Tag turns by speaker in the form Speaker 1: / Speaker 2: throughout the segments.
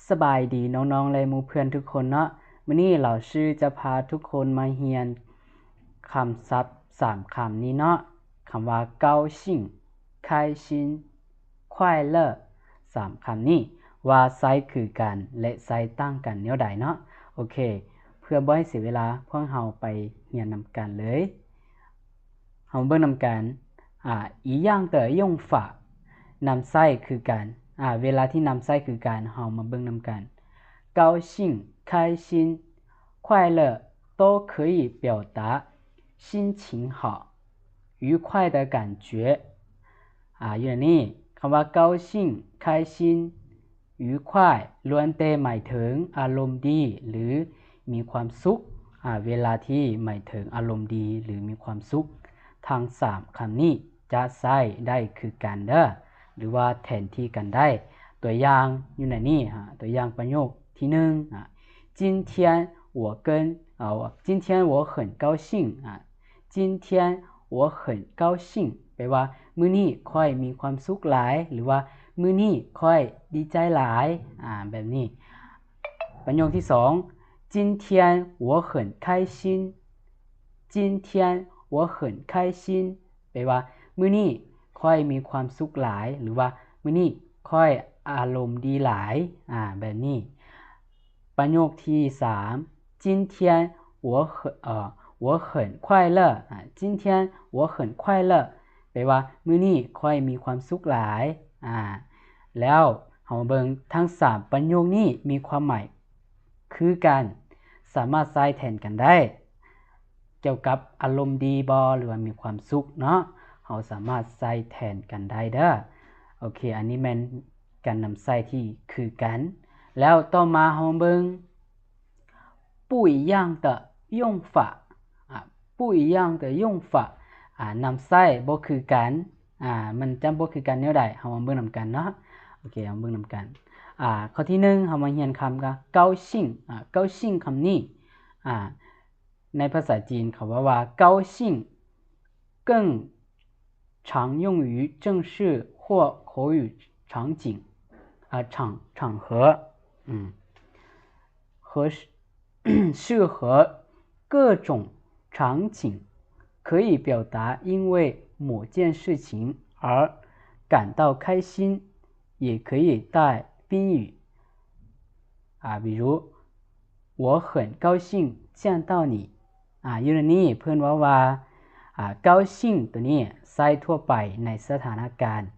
Speaker 1: สบายดีน้องๆและหมู่เพื่อนทุกคนเนาะมื้อนี้เราชื่อจะพาทุกคนมาเรียนคำศัพท์3คำนี้เนาะคำว่า高兴开心快乐3คำนี้ว่าไซคือกันและไซต่างกันแนวใดเนาะโอเคเพื่อบ่ให้เสียเวลาพวกเราไปเรียนนำกันเลยเฮาเบิ่งนำกัน一样的用法นำไส้คือกันเวลาที่นำไส้คือกันเฮามาเบิ่งนำกัน高兴开心快乐都可以表达心情好愉快的感觉อยู่ในนี้คำว่า高兴开心愉快ล้วนแต่หมายถึงอารมณ์ดีหรือมีความสุขเวลาที่หมายถึงอารมณ์ดีหรือมีความสุขทั้ง3คำนี้จะใช้ได้คือกันเด้อหรือว่าแทนที่กันได้ตัวอย่างอยู่ในนี้ตัวอย่างประโยคที่1今天我跟今天我很高兴今天我很高兴แปลว่ามื้อนี้ค่อยมีความสุขหลายหรือว่ามื้อนี้ค่อยดีใจหลายแบบนี้ประโยคที่2今天我很开心今天我很开心แปลว่ามื้อนี้ค่อยมีความสุขหลายหรือว่ามื้อนี้ค่อยอารมณ์ดีหลายแบบนี้ประโยคที่3今天我很快乐今天我很快乐แปลว่ามื้อนี้ค่อยมีความสุขหลายแล้วเฮาเบิ่งทั้ง3ประโยคนี้มีความหมายคือกันสามารถใช้แทนกันได้เกี่ยวกับอารมณ์ดีบ่หรือว่ามีความสุขเนาะเฮาสามารถใช้แทนกันได้เด้อโอเคอันนี้แม่นการนำใช้ที่คือกันแล้วต่อมาเฮาเบิ่ง不一样的用法不一样的用法นำใช้บ่คือกันมันจำบ่คือกันแนวใดเฮามาเบิ่งนำกันเนาะโอเคเฮาเบิ่งนำกันข้อที่1เฮามาเรียนคำก็高兴高兴คำนี้ในภาษาจีนเขาว่า高兴更常用于正式或口语场景场合和适合各种场景可以表达因为某件事情而感到开心也可以带宾语比如我很高兴见到你อยู่ในนี้เพิ่นว่า高兴ตัวนี้ใช้ทั่วไปในสถานการณ์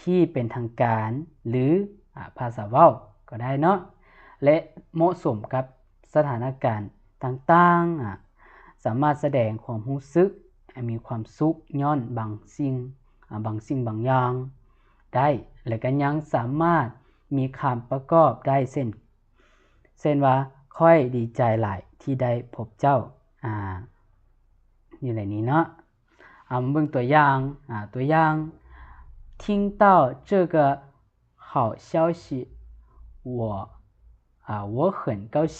Speaker 1: ที่เป็นทางการหรือภาษาเว้าก็ได้เนาะและเหมาะสมกับสถานการณ์ต่างๆสามารถแสดงความรู้สึกมีความสุขย้อนบางสิ่งบางอย่างได้และก็ยังสามารถมีคำประกอบได้เช่นว่าค่อยดีใจหลายที่ได้พบเจ้าอยู่ในนี้เนาะมาเบิ่งตัวอย่าง听到这个好消息我很高兴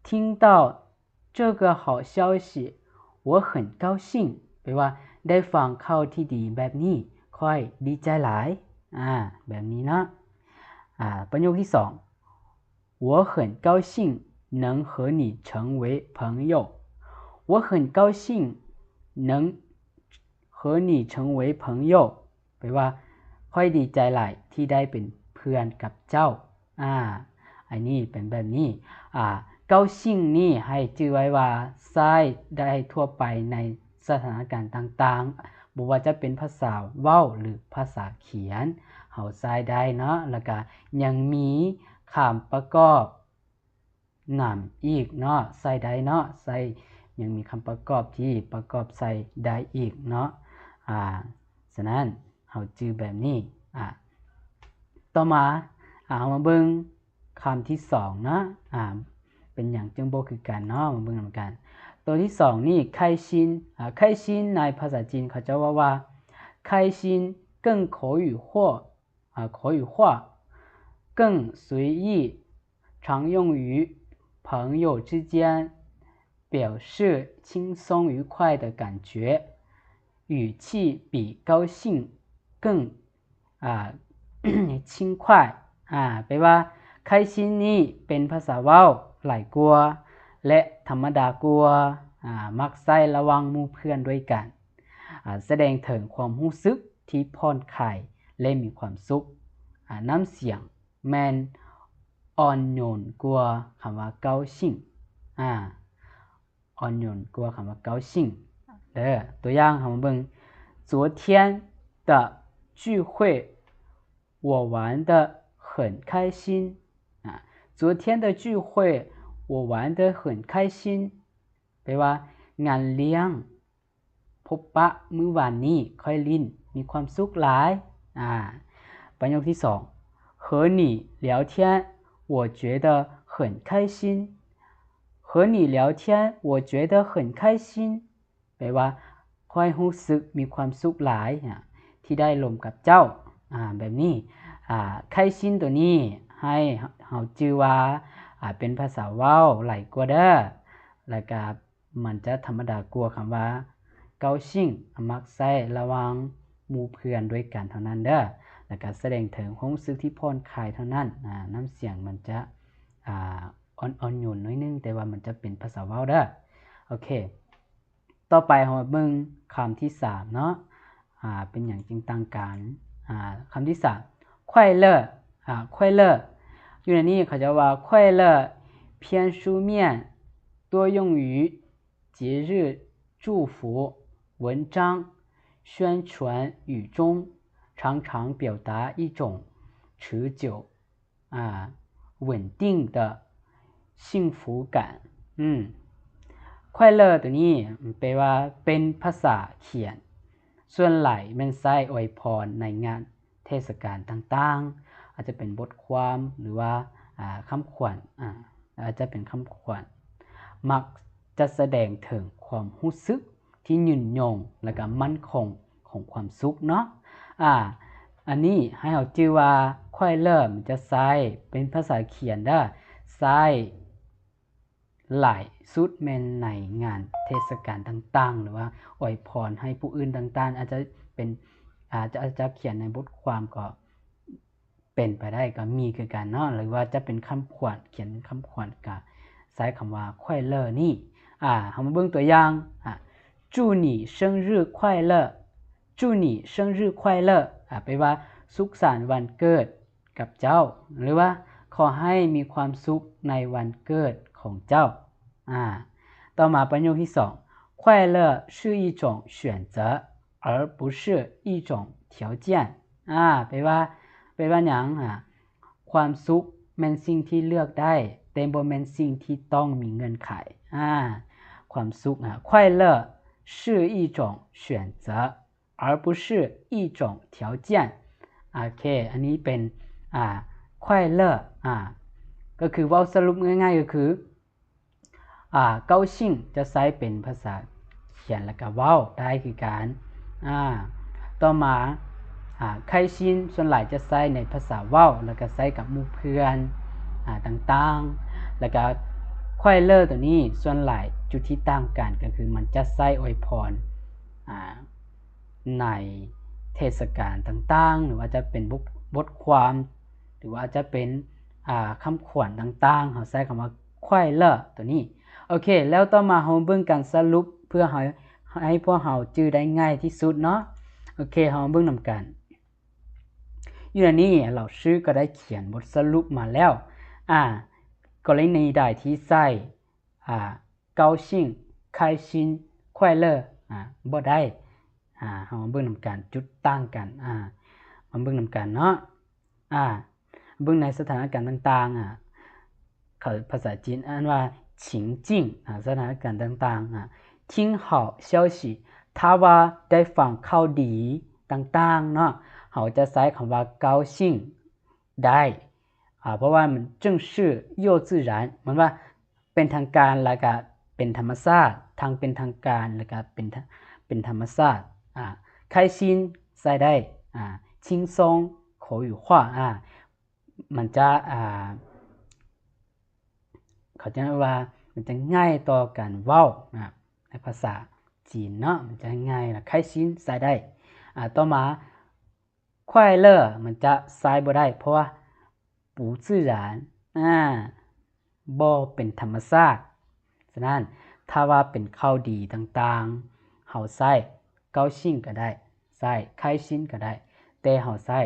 Speaker 1: 听到这个好消息我很高兴แปลว่าได้ฟังข่าวที่ดีแบบนี้ค่อยดีใจหลายแบบนี้เนาะประโยคที่2我很高兴能和你成为朋友我很高兴能和你成为朋友แปลว่าค่อยดีใจหลายที่ได้เป็นเพื่อนกับเจ้าอันนี้เป็นแบบนี้高兴นี่ให้ชื่อไว้ว่าใช้ได้ทั่วไปในสถานการณ์ต่างๆบ่ว่าจะเป็นภาษาเว้าหรือภาษาเขียนเฮาใช้ได้เนาะแล้วก็ยังมีคำประกอบนำอีกเนาะใส่ได้เนาะใส่ยังมีคำประกอบที่ประกอบใส่ได้อีกเนาะฉะนั้นเฮาจื้อแบบนี้ต่อมาเฮามาเบิ่งคำที่2นะเป็นหยังจึงบ่คือกันเนาะมาเบิ่งนำกันตัวที่2นี่开心开心ในภาษาจีนเขาจะว่า开心更口语化更随意常用于朋友之间表示轻松愉快的感觉语气比高兴更ชิงควายแปลว่าไคชินนี่เป็นภาษาเว้าหลายกว่าและธรรมดากว่ามักใช้ระวังหมู่เพื่อนด้วยกันแสดงถึงความรู้สึกที่ผ่อนคลายและมีความสุขน้ำเสียงแม่นอ่อนโยนกว่าคำว่าเกาชิงอ่อนโยนกว่าคำว่าเกาชิงเด้อตัวอย่างเฮามาเบิ่ง昨天的聚会我玩得很开心昨天的聚会我玩得很开心แปลว่างานเลี้ยงพบปะมื้อวานนี้ค่อยลิ้นมีความสุขหลายประโยคที่2和你聊天我觉得很开心和你聊天我觉得很开心แปลว่าค่อยรู้สึกมีความสุขหลายที่ได้ลมกับเจ้าแบบนี้ไคชินตัวนี้ให้เฮาชื่อว่าเป็นภาษาเว้าหลายกว่าเด้อแล้วก็มันจะธรรมดากว่าคำว่าเกาชิงมักใช้ระวังหมู่เพื่อนด้วยกันเท่านั้นเด้อแล้วก็แสดงถึงความรู้สึกที่ผ่อนคลายเท่านั้นน้ำเสียงมันจะอ่อนโยนน้อยนึงแต่ว่ามันจะเป็นภาษาเว้าเด้อโอเคต่อไปเราเบิ่งคำที่3เนาะเป็นอย่างจริงต่างกันคำที่3快乐快乐อยู่ในนี้เขาจะว่า快乐偏书面多用于节日祝福文章宣传语中常常表达一种持久稳定的幸福感快乐ตัวนี้แปลว่าเป็นภาษาเขียนส่วนหลายมันใช้อวยพรในงานเทศกาลต่างๆอาจจะเป็นบทความหรือว่าคำขวัญอาจจะเป็นคำขวัญมักจะแสดงถึงความรู้สึกที่ยืนยงและก็มั่นคงของความสุขเนาะอันนี้ให้เราชื่อว่าควายเลอร์มันจะใช้เป็นภาษาเขียนได้ใช้หลายสุดแม่นในงานเทศกาลต่างๆหรือว่าอวยพรให้ผู้อื่นต่างๆอาจจะเป็นอาจจะเขียนในบทความก็เป็นไปได้ก็มีคือกันเนาะหรือว่าจะเป็นคำขวัญเขียนเป็นคำขวัญก็ใช้คำว่าควายเลอร์นี่เฮามาเบิ่งตัวอย่าง祝你生日快乐祝你生日快乐แปลว่าสุขสันต์วันเกิดกับเจ้าหรือว่าขอให้มีความสุขในวันเกิดของเจ้าต่อมาประโยคที่2快乐是一种选择而不是一种条件แปลว่าหยังความสุขแม่นสิ่งที่เลือกได้แต่บ่แม่นสิ่งที่ต้องมีเงื่อนไขความสุข快乐是一种选择而不是一种条件โอเคอันนี้เป็น快乐ก็คือว่าสรุปง่ายๆก็คือเกาชิงจะใช้เป็นภาษาเขียนแล้วก็เว้าได้คือการต่อมาไคชินส่วนหลายจะใช้ในภาษาเว้าแล้วก็ใช้กับหมู่เพื่อนต่างๆแล้วก็ควายเลอร์ตัวนี้ส่วนหลายจุดที่ต่างกันก็คือมันจะใช้อวยพรในเทศกาลต่างๆหรือว่าจะเป็นบทความหรือว่าจะเป็นคำขวัญต่างๆเขาใช้คำว่าควายเลอร์ตัวนี้โอเคแล้วต่อมาเราเบิ่งการสรุปเพื่อให้พวกเราจื้อได้ง่ายที่สุดเนาะโอเคเราเบิ่งนำกันอยู่ในนี้เราชื่อก็ได้เขียนบทสรุปมาแล้วกรณีใดที่ใช้高兴开心快乐บ่ได้เฮามาเบิ่งนำกันจุดต่างกันมาเบิ่งนำกันเนาะเบิ่งในสถานการณ์ต่างๆเขาภาษาจีนอ่านว่า情境สถานการณ์ต่างๆ听好消息他ว่าได้ฟังข่าวดีต่างๆเนาะเฮาจะใช้คำว่า高兴ได้เพราะว่ามัน正式又自然มันว่าเป็นทางการแล้วก็เป็นธรรมชาติทางเป็นทางการแล้วก็เป็นธรรมชาติ开心ใช้ได้轻松口语化มันจะเขาจะว่ามันจะง่ายต่อการเว้าในภาษาจีนเนาะมันจะง่ายล่ะ开心ใช้ได้ต่อมา快乐มันจะใช้บ่ได้เพราะว่า不自然บ่เป็นธรรมชาติฉะนั้นถ้าว่าเป็นข่าวดีต่างๆเฮาใช้高兴ก็ได้ใช้开心ก็ได้แต่เฮาใช้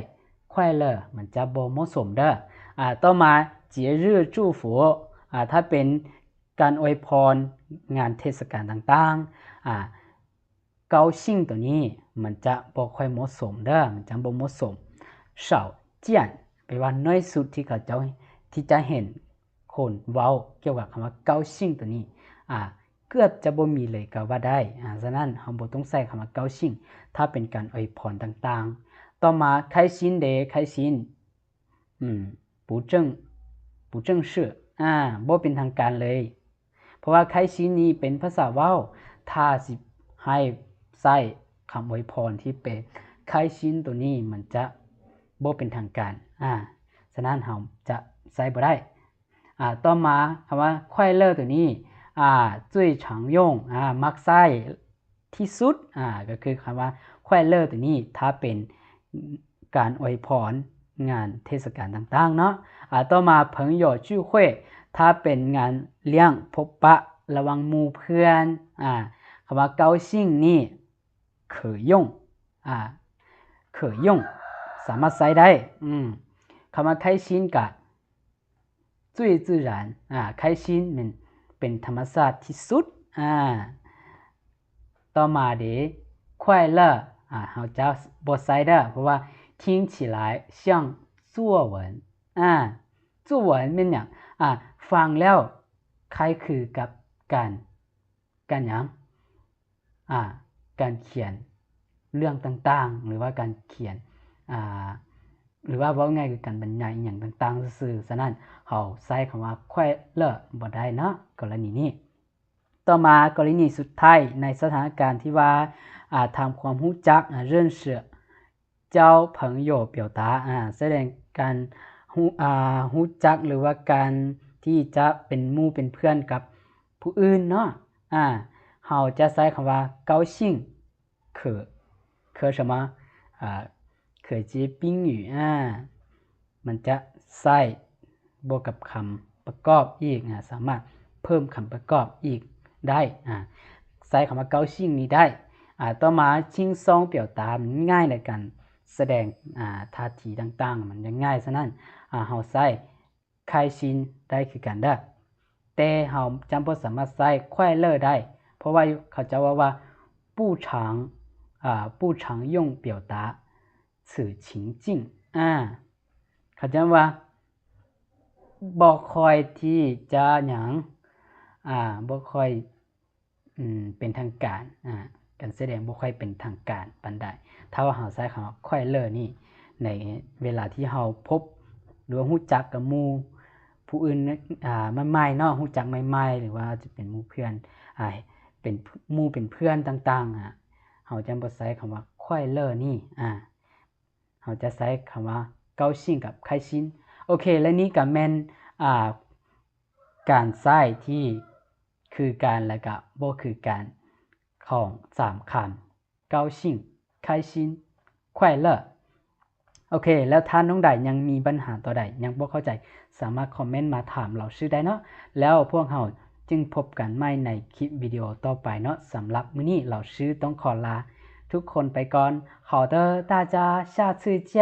Speaker 1: 快乐มันจะบ่เหมาะสมเด้อต่อมา节日祝福ถ้าเป็นการอวยพรงานเทศกาลต่างๆ高兴ตัวนี้มันจะบ่ค่อยเหมาะสมเด้อมันจะบ่เหมาะสม少见แปลว่าน้อยสุดที่เขาเจ้าที่จะเห็นคนเว้าเกี่ยวกับคำว่า高兴ตัวนี้เกือบจะบ่มีเลยก็ว่าได้ฉะนั้นเฮาบ่ต้องใช้คำว่า高兴ถ้าเป็นการอวยพรต่างๆต่อมา开心的开心不正式บ่เป็นทางการเลยเพราะว่า开心นี้เป็นภาษาเว้าถ้าสิให้ใช้คำอวยพรที่เป็น开心ตัวนี้มันจะบ่เป็นทางการฉะนั้นเฮาจะใช้บ่ได้ต่อมาคำว่า快乐ตัวนี้最常用มักใช้ที่สุดก็คือคำว่า快乐ตัวนี้ถ้าเป็นการอวยพรงานเทศกาลต่างๆเนาะต่อมา朋友聚会ถ้าเป็นงานเลี้ยงพบปะระหว่างหมู่เพื่อนคำว่า高兴นี่可用可用สามารถใช้ได้คำว่า开心กับ最自然开心มันเป็นธรรมชาติที่สุดต่อมาเด้快乐เฮาจะบ่ใช้เด้อเพราะว่า听起来像作文作文เป็นหยังฟังแล้วคล้ายคือกับการหยังการเขียนเรื่องต่างๆหรือว่าการเขียนหรือว่าเว้าง่ายคือการบรรยายอหยังต่างๆซื่อๆฉะนั้นเฮาใช้คำว่า快乐บ่ได้เนาะกรณีนี้ต่อมากรณีสุดท้ายในสถานการณ์ที่ว่าทำความรู้จัก认识交朋友表达แสดงการรู้จักหรือว่าการที่จะเป็นหมู่เป็นเพื่อนกับผู้อื่นเนาะเฮาจะใช้คำว่า高兴可什么可接宾语มันจะใช้บวกกับคำประกอบอีกสามารถเพิ่มคำประกอบอีกได้ใช้คำว่า高兴นี้ได้ต่อมา轻松表达มันง่ายในการแสดงท่าทีต่างๆมันง่ายฉะนั้นเฮาใช้开心ได้คือกันเด้อแต่เฮาจำบ่สามารถใช้快乐ได้เพราะว่าเขาจะว่า不常用表达此情境เขาจะว่าบ่ค่อยที่จะหยังบ่ค่อยเป็นทางการการแสดงบ่ค่อยเป็นทางการปานใดถ้าว่าเฮาใช้คำว่า快乐นี่ในเวลาที่เฮาพบหรือรู้จักกับหมู่ผู้อื่นใหม่ๆเนาะรู้จักใหม่ๆหรือว่าจะเป็นหมู่เพื่อนเป็นหมู่เป็นเพื่อนต่างๆเฮาจะบ่ใช้คำว่า快乐นี่เฮาจะใช้คำว่า高兴กับ开心โอเคและนี่ก็แม่นการใช้ที่คือการและก็บ่คือการของ3คำ高兴开心快乐โอเคแล้วท่านน้องใดยังมีปัญหาต่อใดยังบ่เข้าใจสามารถคอมเมนต์มาถามเราชื่อได้เนาะแล้วพวกเราจึงพบกันใหม่ในคลิปวิดีโอต่อไปเนาะสำหรับมื้อนี้เราชื่อต้องขอลาทุกคนไปก่อน好的大家下次见